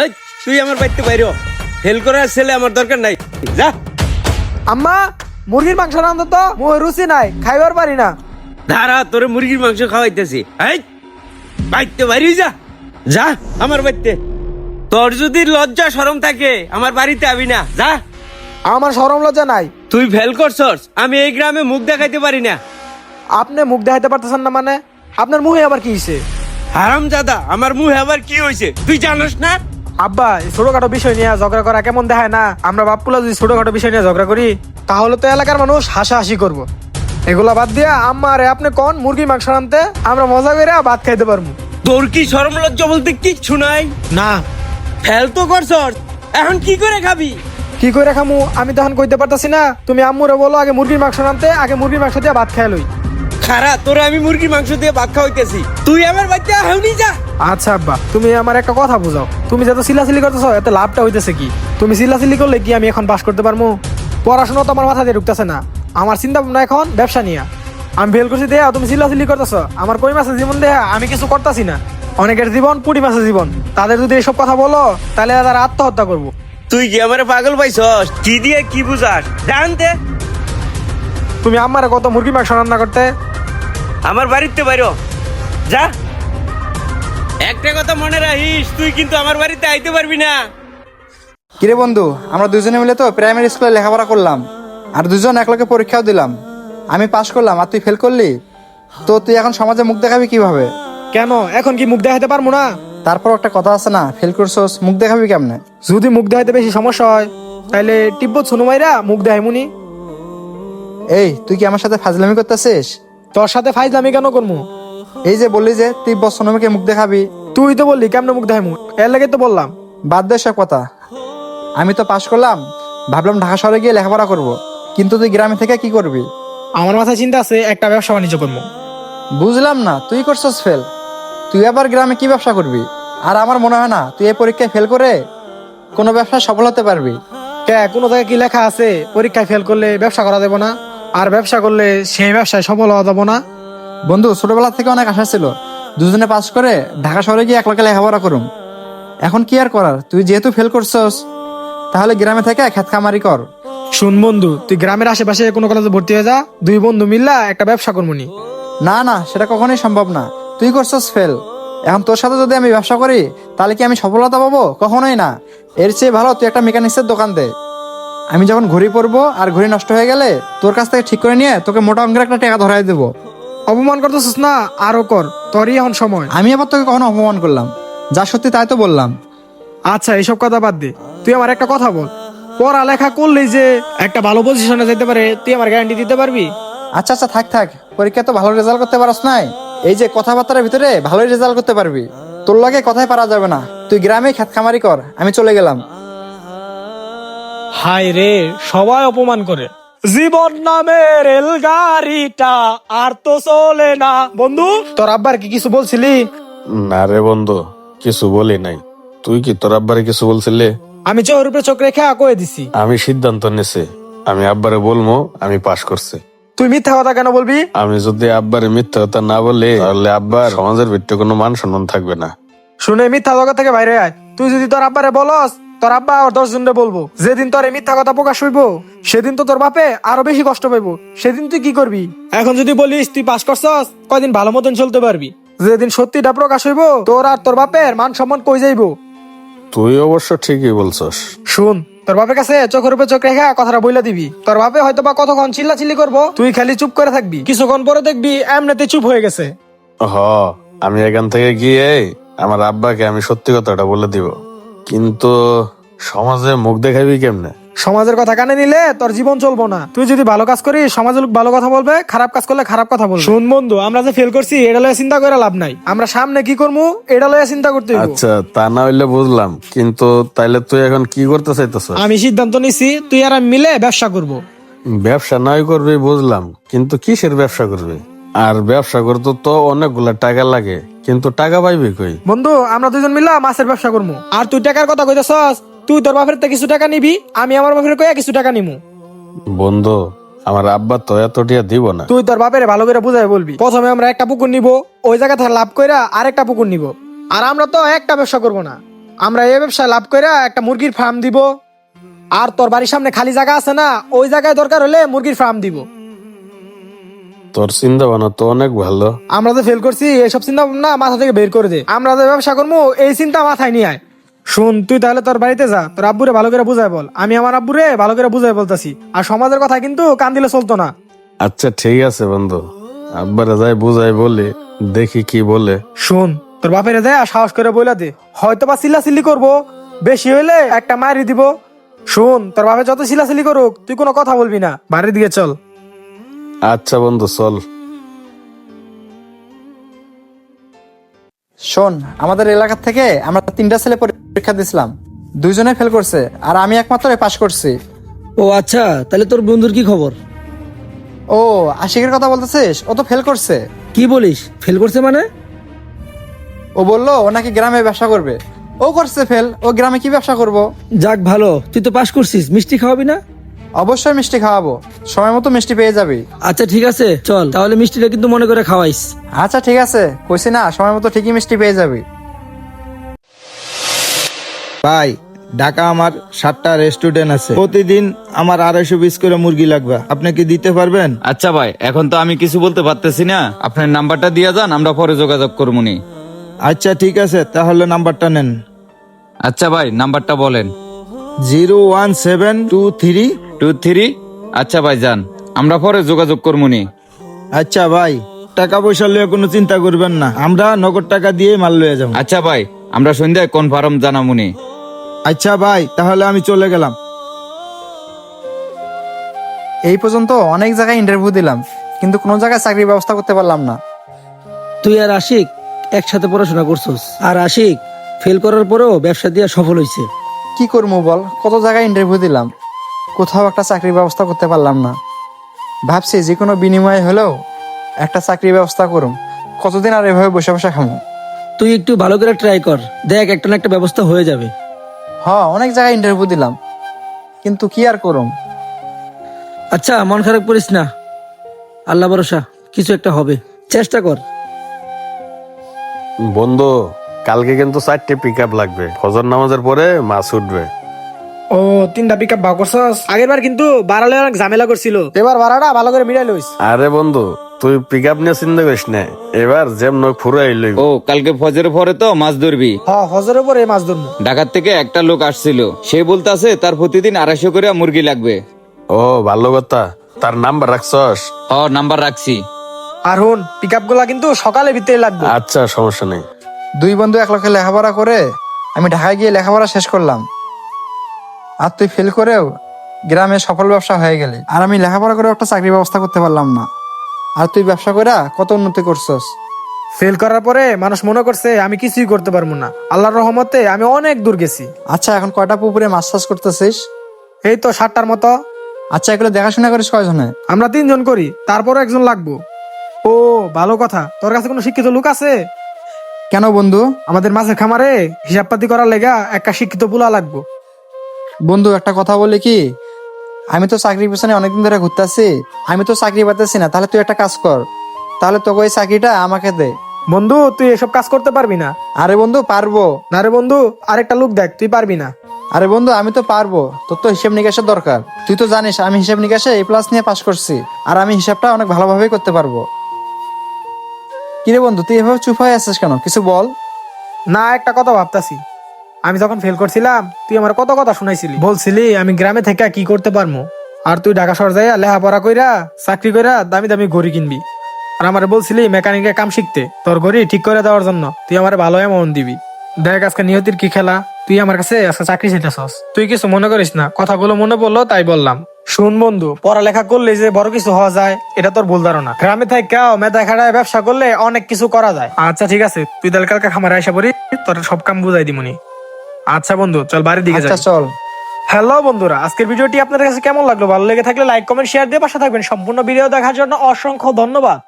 এই, তুই আমার বাড়িতে বাইরে ফেল করার ছেলে আমার দরকার নাই, যা। আম্মা মুরগির মাংস রান্ধো তো, মোর রুচি নাই, খাইবার পারি না। দাঁড়া, তোরে মুরগির মাংস খাওয়াইতেছি। এই, বাড়িতে বাইরে যা, যা আমার বাড়িতে। তোর যদি লজ্জা শরম থাকে আমার বাড়িতে আবি না, যা। আমার শরম লজ্জা নাই। তুই ফেল করছস, আমি এই গ্রামে মুখ দেখাইতে পারি না। আপনি মুখ দেখাইতে পারতেছেন না মানে? আপনার মুখে আবার কি হইছে? হারামজাদা, আমার মুখে আবার কি হয়েছে তুই জানিস না? আব্বা, এই ছোটখাটো বিষয় নিয়ে ঝগড়া করা কেমন দেখায় না? আমরা বাপপুলা যদি ছোটখাটো বিষয় নিয়ে ঝগড়া করি তাহলে তো এলাকার মানুষ হাসাহাসি করবো। এগুলা বাদ দিয়া আম্মা আরে আপনি কোন মুরগির মাংস আনতে, আমরা মজা করে ভাত খাইতে পারবো। তোর কি শরম লজ্জা বলতে কিচ্ছু নাই? না। ফেল তো করছস, এখন কি করে খাবি? কি করে খামু আমি তখন কইতে পারতাছি না। তুমি আম্মুরে বলো আগে মুরগির মাংস আনতে, আগে মুরগির মাংস দিয়ে ভাত খাই লই। খারা, তোরে আমি মুরগির মাংস দিয়ে ভাত খাওয়াইতেছি, তুই আমার বাড়িতে হাউনি যা। আচ্ছা আব্বা, তুমি আমার একটা কথা বুঝাও। তুমি যত সিলাসিলি করতেছো এত লাভটা হইতেছে কি? তুমি সিলাসিলি করলে কি আমি এখন বাস করতে পারবো? পড়াশোনা তো আমার মাথা দিয়ে ঢুকতেছে না। আমার চিন্তা ভাবনা এখন ব্যবসা নিয়ে। আমি ফেল করছি দেয়া তুমি সিলাসিলি করতেছো। আমার কই মাসের জীবন দেয়া আমি কিছু করতেছি না। অনেকের জীবন পুটি মাসের জীবন। তাদের যদি এসব কথা বলো তাহলে তারা আত্মহত্যা করবো। তুই কি আমারে পাগল পাইছস? কি দিয়ে কি বুঝাস জানতে? তুমি আমার কত মুরগি মাংস রান্না করতে? আমার বাড়িতে বাইরো যা। একটা কথা মনে রাখিস, তুই কিন্তু আমার বাড়িতে আইতে পারবি না। কিরে বন্ধু, আমরা দুজনে মিলে তো প্রাইমারি স্কুলে লেখাপড়া করলাম, আর দুজন একলগে পরীক্ষাও দিলাম। আমি পাশ করলাম আর তুই ফেল করলি, তো তুই এখন সমাজে মুখ দেখাবি কিভাবে? কেন এখন কি মুখ দেখাতে পারবো না? তারপর একটা কথা আছে না, ফেল করছস মুখ দেখাবি কেমনে? যদি মুখ দেখাতে বেশি সমস্যা হয় তাহলে তিব্বত সুনুমাইরা মুখ দেখাইমুনি। এই, তুই কি আমার সাথে ফাজলামি করতেছিস? তোর সাথে ফাইজলামি কেন করবো? এই যে বললি যে তুই বৎসনমীকে মুখ দেখাবি, তুই তো বললি কেমনে মুখ দেখাইমু, এর লাগে তো বললাম। বাদ দে সব কথা। আমি তো পাশ করলাম, ভাবলাম ঢাকা শহরে গিয়ে লেখাপড়া করব, কিন্তু তুই গ্রামে থেকে কি করবি? আমার মাথায় চিন্তা আছে একটা ব্যবসা বাণিজ্য করবো। বুঝলাম না, তুই করছস ফেল, তুই আবার গ্রামে কি ব্যবসা করবি? আর আমার মনে হয় না তুই এই পরীক্ষায় ফেল করে কোনো ব্যবসায় সফল হতে পারবি। কে কোনো জায়গায় কি লেখা আছে পরীক্ষায় ফেল করলে ব্যবসা করা যাবে না, আর ব্যবসা করলে সেই ব্যবসায় সফল হওয়া যাবে না? বন্ধু, ছোটবেলা থেকে অনেক আশা ছিল দুজনে পাস করে ঢাকা শহরে গিয়ে একলাকে লেখাপড়া করুম। এখন কি আর করার, তুই যেহেতু ফেল করছস তাহলে গ্রামে থেকে খেত খামারি কর। শুন বন্ধু, তুই গ্রামের আশেপাশে কোনো কলেজে ভর্তি হয়ে যা, দুই বন্ধু মিল্লা একটা ব্যবসা করবো নি। না না, সেটা কখনোই সম্ভব না। তুই করছস ফেল, এখন তোর সাথে যদি আমি ব্যবসা করি তাহলে কি আমি সফলতা পাবো? কখনোই না। এর চেয়ে ভালো তুই একটা মেকানিক্সের দোকান দে। আমি যখন ঘড়ি পরবো আর ঘড়ি নষ্ট হয়ে গেলে তোর কাছ থেকে ঠিক করে নিয়ে তোকে মোটা অঙ্কের একটা টাকা ধরাই দেবো। অপমান করতেছিস না, আরো কর, তোরই এখন সময়। আমি আবার তোকে কখনো অপমান করলাম? যা সত্যি তাই তো বললাম। আচ্ছা এইসব কথা বাদ দে, তুই আমার একটা কথা বল। পড়ালেখা করলেই যে একটা ভালো পজিশনে যেতে পারে তুই আমার গ্যারান্টি দিতে পারবি? আচ্ছা আচ্ছা, থাক থাক, পরীক্ষা তো ভালো রেজাল্ট করতে পারস নাই, এই যে কথাবার্তার ভিতরে ভালোই রেজাল্ট করতে পারবি। তোর লাগে কথাই পারা যাবে না, তুই গ্রামে খেত খামারি কর, আমি চলে গেলাম। হায় রে, সবাই অপমান করে। জীবন নামে রেলগাড়িটা আর তো চলে না। বন্ধু, তোর আব্বার কি কিছু বলছিলি? না রে বন্ধু, কিছু বলি নাই। তুই কি তোর আব্বারে কিছু বলছিলি? আমি চোখের উপরে চোখ রেখে কয়ে দিছি। আমি সিদ্ধান্ত নিছি, আমি আব্বারে বলবো আমি পাশ করছি। তুই মিথ্যা কথা কেন বলবি? আমি যদি আব্বারে মিথ্যা কথা না বলি তাহলে আব্বার সমাজের ভিতরে কোনো মান সম্মান থাকবে না। শুনে মিথ্যা জগৎ থেকে বাইরে আয়। তুই যদি তোর আব্বারে বলস, তোর আব্বা আর 10 জনরে বলবো। যেদিন তোর এই মিথ্যা কথা প্রকাশ হইব সেদিন তো তোর বাপে আরো বেশি কষ্ট পাইবো। সেদিন তুই কি করবি? এখন যদি বলিস তুই পাস করছস, কয়দিন ভালো মতন চলতে পারবি। যেদিন সত্যিটা প্রকাশ হইব তোর আর তোর বাপের মান সম্মান কই যাইবো। তুই অবশ্য ঠিকই বলছস। শুন, তোর বাপের কাছে চোখের উপরে চোখ রেখা কথাটা বইলা দিবি। তোর বাপে হয়তো বা কতক্ষণ চিল্লাচিল্লি করবো, তুই খালি চুপ করে থাকবি। কিছুক্ষণ পরে দেখবি এমনিতে চুপ হয়ে গেছে। হ, আমি এখান থেকে গিয়ে আমার আব্বাকে আমি সত্যি কথাটা বলে দিব। কিন্তু সমাজে মুখ দেখাবি কেমনে? সমাজের কথা কানে নিলে তোর জীবন চলবো না। তুই যদি ভালো কাজ করিস সমাজের লোক ভালো কথা বলবে, খারাপ কাজ করলে খারাপ কথা বলবে। শুন বন্ধু, আমরা যে ফেল করছি এটা লয়ে চিন্তা করে লাভ নাই। আমরা সামনে কি করবো এটা লয়ে চিন্তা করতে হইব। আচ্ছা, তা না হইলে বুঝলাম, কিন্তু তাইলে তুই এখন কি করতে চাইতেছ? আমি সিদ্ধান্ত নিছি তুই আর আমি মিলে ব্যবসা করব। ব্যবসা নাই করবি বুঝলাম, কিন্তু কিসের ব্যবসা করবি? আর ব্যবসা করতে তো অনেকগুলা টাকা লাগে, কিন্তু টাকা পাইবি কই? বন্ধু, আমরা দুজন মিলে মাছের ব্যবসা করবো। আর তুই টাকার কথা কইতেছস, তুই তোর বাপের থেকে কিছু টাকা নিবি, আমি আমার বাপের কইয়া কিছু টাকা নিমু। বন্ধু, আমার আব্বা তো এত টিয়া দিব না। তুই তোর বাপের ভালো করে বুঝাই বলবি। প্রথমে আমরা একটা পুকুর নিব, ওই জায়গা থেকে লাভ কইরা আরেকটা পুকুর নিব। আর আমরা তো একটা ব্যবসা করব না, আমরা এই ব্যবসায় লাভ করে একটা মুরগির ফার্ম দিব, আর তোর বাড়ির সামনে খালি জায়গা আছে না, ওই জায়গায় দরকার হলে মুরগির ফার্ম দিব। তোর চিন্তা ভাবনা তো অনেক ভালো। আমরা যে ফেল করছি এইসব চিন্তা ভাবনা মাথা থেকে বের করে দে, আমরা যে ব্যবসা করবো এই চিন্তা মাথায় নিয়ে আয়। শুন, তুই তাহলে তোর বাড়িতে যা, তোর আব্বুরে ভালো করে বুঝাই বল, আমি আমার আব্বুরে ভালো করে বুঝাই বলতাছি, আর সমাজের কথা কিন্তু কান দিলে চলতো না। আচ্ছা ঠিক আছে বন্ধু, আব্বারে যাই বুঝাই বলি, দেখি কি বলে। শুন, তোর বাপের দেয় সাহস করে বইলা দে, হয়তো বা চিল্লাচিল্লি করবো, বেশি হইলে একটা মারি দিব। শুন, তোর বাপে যত চিল্লাচিল্লি করুক তুই কোনো কথা বলবি না, বাড়ির দিকে চল। আচ্ছা বন্ধু চল। শোন, আমাদের এলাকা থেকে আমরা 3টা ছেলে পরীক্ষা দিছিলাম, 2জনে ফেল করছে আর আমি একমাত্র পাশ করছি। ও আচ্ছা, তাহলে তোর বন্ধুর কি খবর? ও আশিকের কথা বলতেছিস? ও তো ফেল করছে। কি বলিস, ফেল করছে মানে? ও বললো ও নাকি গ্রামে ব্যবসা করবে। ও করছে ফেল, ও গ্রামে কি ব্যবসা করব? যাক ভালো, তুই তো পাস করছিস, মিষ্টি খাওয়াবি না? অবশ্যই মিষ্টি খাওয়াবো, সময় মতো মিষ্টি পেয়ে যাবি। আচ্ছা ঠিক আছে, চল তাহলে মিষ্টিটা কিন্তু মনে করে খাওয়াইস। আচ্ছা ঠিক আছে, কইছি না সময় মতো ঠিকই মিষ্টি পেয়ে যাবি। ভাই, ঢাকা আমার 7টা রেস্টুরেন্ট আছে, প্রতিদিন আমার 250 পিস করে মুরগি লাগবে, আপনি কি দিতে পারবেন? আচ্ছা ভাই, এখন তো আমি কিছু বলতে পারতেছি না, আপনার নাম্বারটা দিয়ে যান, আমরা পরে যোগাযোগ করবনি। আচ্ছা ঠিক আছে, তাহলে নাম্বারটা নেন। আচ্ছা ভাই, নাম্বারটা বলেন। 01723। 23। আচ্ছা ভাই যান, আমরা পরে যোগাযোগ করবনি। আচ্ছা ভাই, টাকা পয়সা লইয়া কোনো চিন্তা করবেন না, আমরা নগদ টাকা দিয়ে মাল লইয়া যাবো। আচ্ছা ভাই, আমরা সন্ধ্যায় কনফার্ম জানামুনি। আচ্ছা ভাই, তাহলে আমি চলে গেলাম। এই পর্যন্ত অনেক জায়গায় ইন্টারভিউ দিলাম, কিন্তু কোনো জায়গায় চাকরির ব্যবস্থা করতে পারলাম না। তুই আর আশিক একসাথে পড়াশোনা করছিস, আর আশিক ফেল করার পরেও ব্যবসা দিয়ে সফল হয়েছে। কি করবো বল, কত জায়গায় ইন্টারভিউ দিলাম, কোথাও একটা চাকরির ব্যবস্থা করতে পারলাম না। ভাবছি যে কোনো বিনিময়ে হলেও একটা চাকরির ব্যবস্থা করুম, কতদিন আর এভাবে বসে বসে খামো। তুই একটু ভালো করে ট্রাই কর, দেখ একটা না একটা ব্যবস্থা হয়ে যাবে। হ্যাঁ, অনেক জায়গায় ইন্টারভিউ দিলাম, কিন্তু কি আর করুম। আচ্ছা মন খারাপ করিস না, আল্লাহ ভরসা, কিছু একটা হবে, চেষ্টা কর। বন্ধু, কালকে কিন্তু 4টে পিক আপ লাগবে, ফজর নামাজের পরে মাছ উঠবে। ও 3টা পিক আপ ভাগ করছস? আগের বার কিন্তু বাড়ালে অনেক ঝামেলা করছিল, এবার ভাড়াটা ভালো করে মিলাই লইস। আরে বন্ধু, তুই পিক আপ নিয়ে চিন্তা করিস না, এবার যেমন ফুরাই লইব। ও কালকে ফজরের পরে তো মাছ ধরবি। হ্যাঁ, হজরের পরে মাছ ধরবো। ঢাকার থেকে একটা লোক আসছিল, সে বলতাছে তার প্রতিদিন 250 করে মুরগি লাগবে। ও ভালো কথা, তার নাম্বার রাখছস? নাম্বার রাখছি। আর হুন, পিক আপ গুলা কিন্তু সকালে ভিতরে লাগবে। আচ্ছা সমস্যা নেই। 2 বন্ধু এক লক্ষে লেখাপড়া করে আমি ঢাকায় গিয়ে লেখাপড়া শেষ করলাম, আর তুই ফেল করেও গ্রামে সফল ব্যবসা হয়ে গেলি, আর আমি লেখাপড়া করে একটা চাকরির ব্যবস্থা করতে পারলাম না। আর তুই ব্যবসা করে কত উন্নতি করছস। ফেল করার পরে মানুষ মনে করছে আমি কিছুই করতে পারবো না, আল্লাহর রহমতে আমি অনেক দূর গেছি। আচ্ছা, এখন কয়টা পুকুরে মাছ চাষ করতেছিস? এই তো 7টার মতো। আচ্ছা, এগুলো দেখাশোনা করিস কয়জনে? আমরা 3 জন করি, তারপরও একজন লাগবো। ও ভালো কথা, তোর কাছে কোনো শিক্ষিত লোক আছে? কেন বন্ধু? আমাদের মাছের খামারে হিসাব পাতি করার লেগা একটা শিক্ষিত পুলা লাগবো। বন্ধু একটা কথা বলি কি, আমি তো চাকরির পিছনে অনেকদিন ধরে ঘুরতেছি, আমি তো চাকরি পাতেছি না, তাহলে তুই একটা কাজ কর, তাহলে তোকে ওই চাকরিটা আমাকে দে। বন্ধু, তুই এসব কাজ করতে পারবি না। আরে বন্ধু পারবো। না রে বন্ধু, আরেকটা লোক দেখ, তুই পারবি না। আরে বন্ধু, আমি তো পারবো, তোর তো হিসাব নিকাশের দরকার, তুই তো জানিস আমি হিসাব নিকাশে A+ নিয়ে পাস করছি, আর আমি হিসাবটা অনেক ভালোভাবেই করতে পারবো। কিরে বন্ধু, তুই এভাবে চুপ হয়ে আছিস কেন, কিছু বল। না, একটা কথা ভাবতাছি। আমি যখন ফেল করছিলাম তুই আমার কত কথা শুনাইছিলি, বলছিলি আমি গ্রামে থেকে কি করতে পারবো, আর তুই ঢাকা শহর যাইয়া লেখাপড়া কইরা চাকরি কইরা দামি দামি ঘড়ি কিনবি, আর আমার বলছিলি মেকানিকের কাম শিখতে, তোর ঘড়ি ঠিক করে দেওয়ার জন্য তুই আমার ভালো অ্যামাউন্ট দিবি। দেখ আজকে নিয়তির কি খেলা, তুই আমার কাছে আজকে চাকরি চাইতেছস। তুই কিছু মনে করিস না, কথাগুলো মনে পড়লো তাই বললাম। শুন বন্ধু, পড়ালেখা করলে যে বড় কিছু হওয়া যায় এটা তোর ভুল ধারণা। গ্রামে থেকে মেধা খাটায় ব্যবসা করলে অনেক কিছু করা যায়। আচ্ছা ঠিক আছে, তুই তাহলে কালকে খামারে আইসা পড়ি, তোর সব কাম বুঝাই দিমুনি। আচ্ছা বন্ধু, চল বাড়ির দিকে আচ্ছা যাই। চল। হ্যালো বন্ধুরা, আজকের ভিডিওটি আপনাদের কাছে কেমন লাগলো? ভালো লেগে থাকলে লাইক কমেন্ট শেয়ার দিয়ে পাশে থাকবেন। সম্পূর্ণ ভিডিও দেখার জন্য অসংখ্য ধন্যবাদ।